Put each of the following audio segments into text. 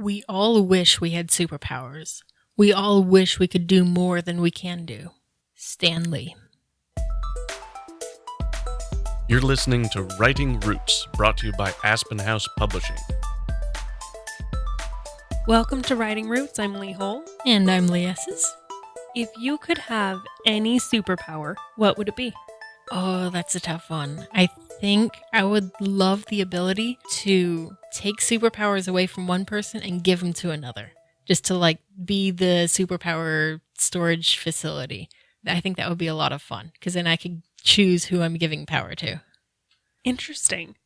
We all wish we had superpowers. We all wish we could do more than we can do. Stan Lee. You're listening to Writing Roots, brought to you by Aspen House Publishing. Welcome to Writing Roots. I'm Leigh. And I'm Leigh Esses. If you could have any superpower, what would it be? Oh, that's a tough one. I think I would love the ability to take superpowers away from one person and give them to another. Just to be the superpower storage facility. I think that would be a lot of fun because then I could choose who I'm giving power to. Interesting.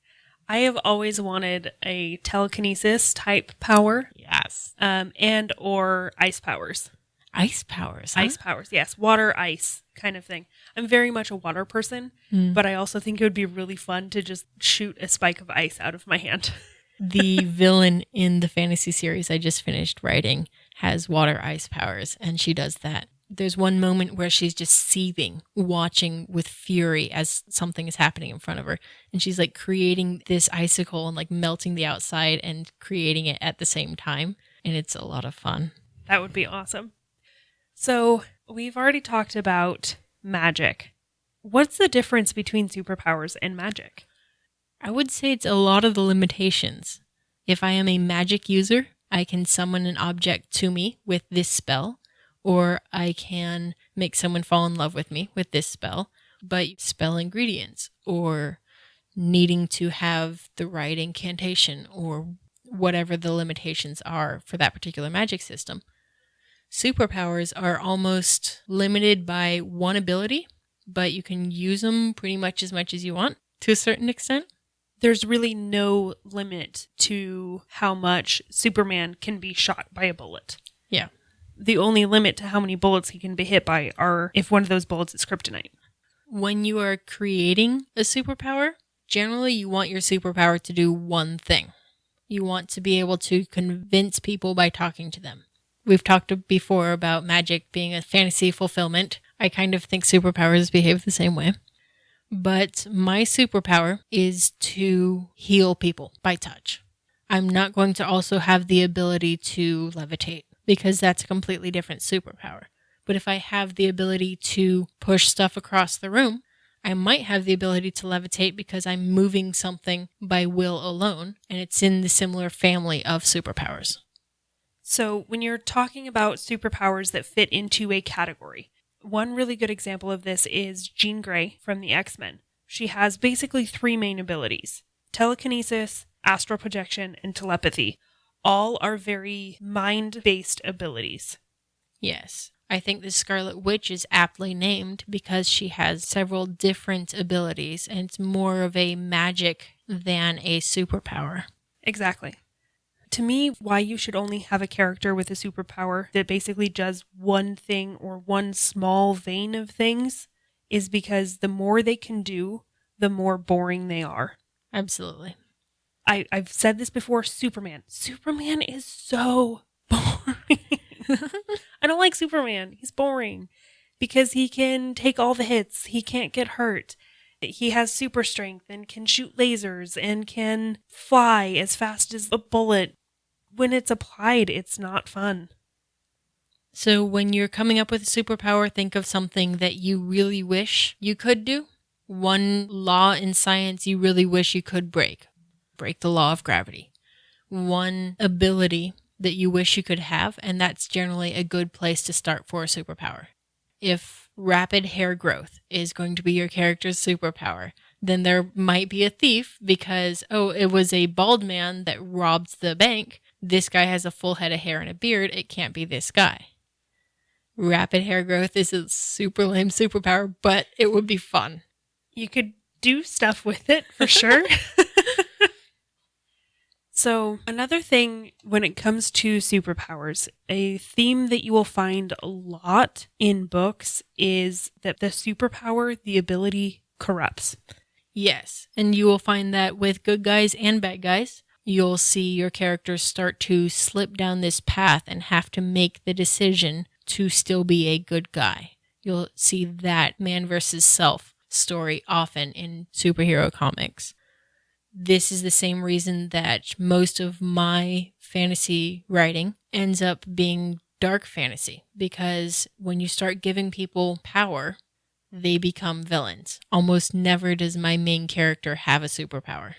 I have always wanted a telekinesis type power. Yes. And or ice powers. Ice powers, huh? Ice powers, yes. Water, ice kind of thing. I'm very much a water person, but I also think it would be really fun to just shoot a spike of ice out of my hand. The villain in the fantasy series I just finished writing has water ice powers, and she does that. There's one moment where she's just seething, watching with fury as something is happening in front of her. And she's creating this icicle and melting the outside and creating it at the same time. And it's a lot of fun. That would be awesome. So we've already talked about magic. What's the difference between superpowers and magic? I would say it's a lot of the limitations. If I am a magic user, I can summon an object to me with this spell. Or I can make someone fall in love with me with this spell, but spell ingredients or needing to have the right incantation or whatever the limitations are for that particular magic system. Superpowers are almost limited by one ability, but you can use them pretty much as you want to a certain extent. There's really no limit to how much Superman can be shot by a bullet. Yeah. The only limit to how many bullets he can be hit by are if one of those bullets is kryptonite. When you are creating a superpower, generally you want your superpower to do one thing. You want to be able to convince people by talking to them. We've talked before about magic being a fantasy fulfillment. I kind of think superpowers behave the same way. But my superpower is to heal people by touch. I'm not going to also have the ability to levitate, because that's a completely different superpower. But if I have the ability to push stuff across the room, I might have the ability to levitate because I'm moving something by will alone, and it's in the similar family of superpowers. So when you're talking about superpowers that fit into a category, one really good example of this is Jean Grey from the X-Men. She has basically three main abilities: telekinesis, astral projection, and telepathy. All are very mind-based abilities. Yes. I think the Scarlet Witch is aptly named because she has several different abilities, and it's more of a magic than a superpower. Exactly. To me, why you should only have a character with a superpower that basically does one thing or one small vein of things is because the more they can do, the more boring they are. Absolutely. I've said this before, Superman. Superman is so boring. I don't like Superman. He's boring because he can take all the hits. He can't get hurt. He has super strength and can shoot lasers and can fly as fast as a bullet. When it's applied, it's not fun. So when you're coming up with a superpower, think of something that you really wish you could do. One law in science you really wish you could break. Break the law of gravity. One ability that you wish you could have, and that's generally a good place to start for a superpower. If rapid hair growth is going to be your character's superpower, then there might be a thief because, it was a bald man that robbed the bank. This guy has a full head of hair and a beard. It can't be this guy. Rapid hair growth is a super lame superpower, but it would be fun. You could do stuff with it, for sure. So another thing when it comes to superpowers, a theme that you will find a lot in books is that the superpower, the ability, corrupts. Yes, and you will find that with good guys and bad guys. You'll see your characters start to slip down this path and have to make the decision to still be a good guy. You'll see that man versus self story often in superhero comics. This is the same reason that most of my fantasy writing ends up being dark fantasy, because when you start giving people power, they become villains. Almost never does my main character have a superpower.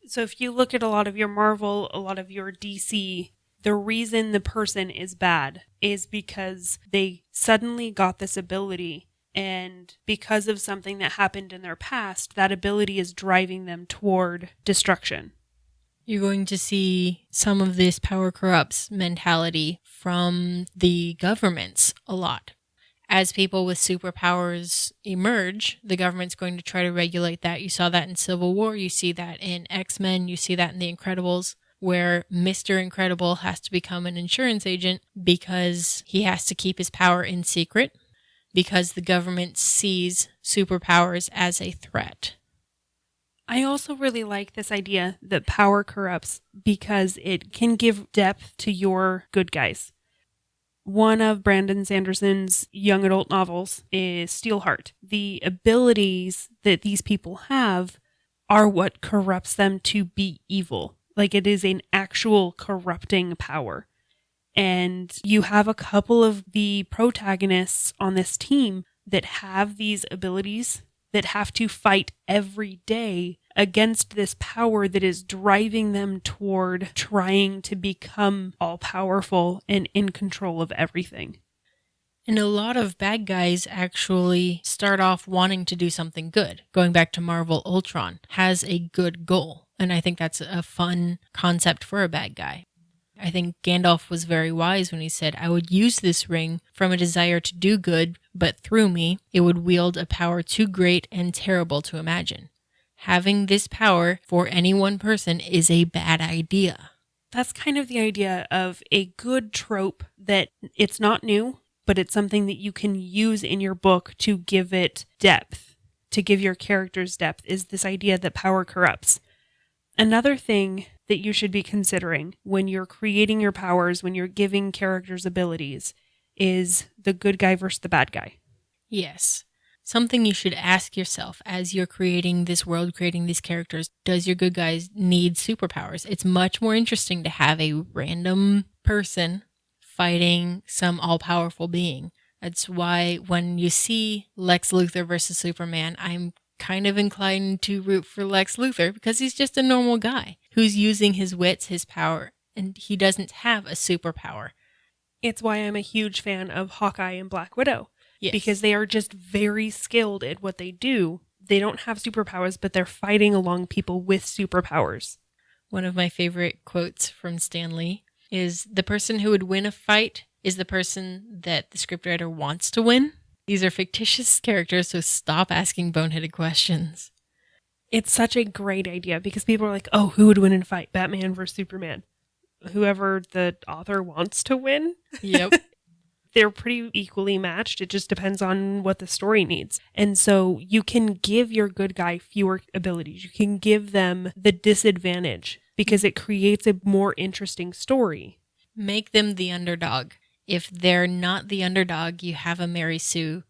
So if you look at a lot of your Marvel, a lot of your DC, the reason the person is bad is because they suddenly got this ability, and because of something that happened in their past, that ability is driving them toward destruction. You're going to see some of this power corrupts mentality from the governments a lot. As people with superpowers emerge, the government's going to try to regulate that. You saw that in Civil War, you see that in X-Men, you see that in The Incredibles, where Mr. Incredible has to become an insurance agent because he has to keep his power in secret, because the government sees superpowers as a threat. I also really like this idea that power corrupts because it can give depth to your good guys. One of Brandon Sanderson's young adult novels is Steelheart. The abilities that these people have are what corrupts them to be evil. Like, it is an actual corrupting power. And you have a couple of the protagonists on this team that have these abilities that have to fight every day against this power that is driving them toward trying to become all-powerful and in control of everything. And a lot of bad guys actually start off wanting to do something good. Going back to Marvel, Ultron has a good goal. And I think that's a fun concept for a bad guy. I think Gandalf was very wise when he said, I would use this ring from a desire to do good, but through me, it would wield a power too great and terrible to imagine. Having this power for any one person is a bad idea. That's kind of the idea of a good trope that it's not new, but it's something that you can use in your book to give it depth, to give your characters depth, is this idea that power corrupts. Another thing that you should be considering when you're creating your powers, when you're giving characters abilities, is the good guy versus the bad guy. Yes. Something you should ask yourself as you're creating this world, creating these characters, does your good guys need superpowers? It's much more interesting to have a random person fighting some all-powerful being. That's why when you see Lex Luthor versus Superman, I'm kind of inclined to root for Lex Luthor because he's just a normal guy who's using his wits, his power, and he doesn't have a superpower. It's why I'm a huge fan of Hawkeye and Black Widow. Yes. Because they are just very skilled at what they do. They don't have superpowers, but they're fighting along people with superpowers. One of my favorite quotes from Stan Lee is, the person who would win a fight is the person that the scriptwriter wants to win. These are fictitious characters, so stop asking boneheaded questions. It's such a great idea because people are like, oh, who would win in a fight? Batman versus Superman. Whoever the author wants to win. Yep. They're pretty equally matched. It just depends on what the story needs. And so you can give your good guy fewer abilities. You can give them the disadvantage because it creates a more interesting story. Make them the underdog. If they're not the underdog, you have a Mary Sue.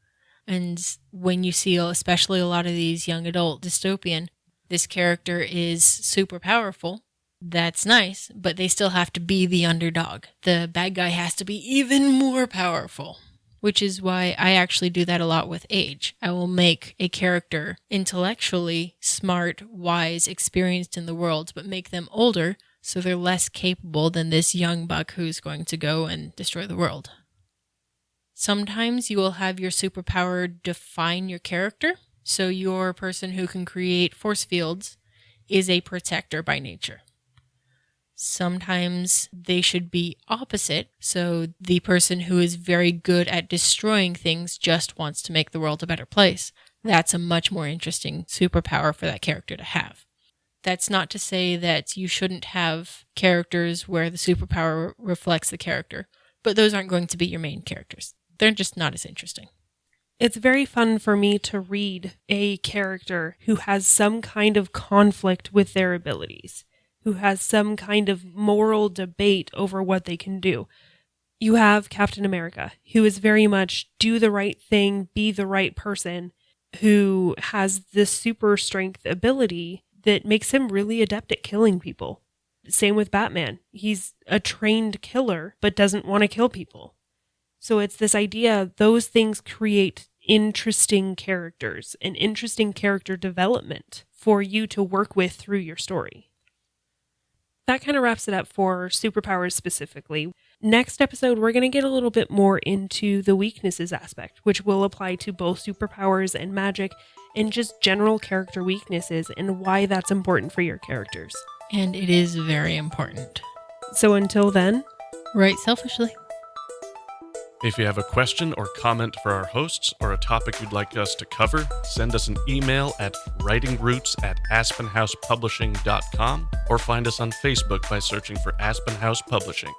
And when you see, especially a lot of these young adult dystopian, this character is super powerful. That's nice, but they still have to be the underdog. The bad guy has to be even more powerful, which is why I actually do that a lot with age. I will make a character intellectually smart, wise, experienced in the world, but make them older so they're less capable than this young buck who's going to go and destroy the world. Sometimes you will have your superpower define your character. So your person who can create force fields is a protector by nature. Sometimes they should be opposite. So the person who is very good at destroying things just wants to make the world a better place. That's a much more interesting superpower for that character to have. That's not to say that you shouldn't have characters where the superpower reflects the character, but those aren't going to be your main characters. They're just not as interesting. It's very fun for me to read a character who has some kind of conflict with their abilities, who has some kind of moral debate over what they can do. You have Captain America, who is very much do the right thing, be the right person, who has this super strength ability that makes him really adept at killing people. Same with Batman. He's a trained killer, but doesn't want to kill people. So it's this idea, those things create interesting characters and interesting character development for you to work with through your story. That kind of wraps it up for Superpowers specifically. Next episode, we're going to get a little bit more into the weaknesses aspect, which will apply to both superpowers and magic and just general character weaknesses and why that's important for your characters. And it is very important. So until then, Write selfishly. If you have a question or comment for our hosts or a topic you'd like us to cover, send us an email at writingroots@aspenhousepublishing.com or find us on Facebook by searching for Aspen House Publishing.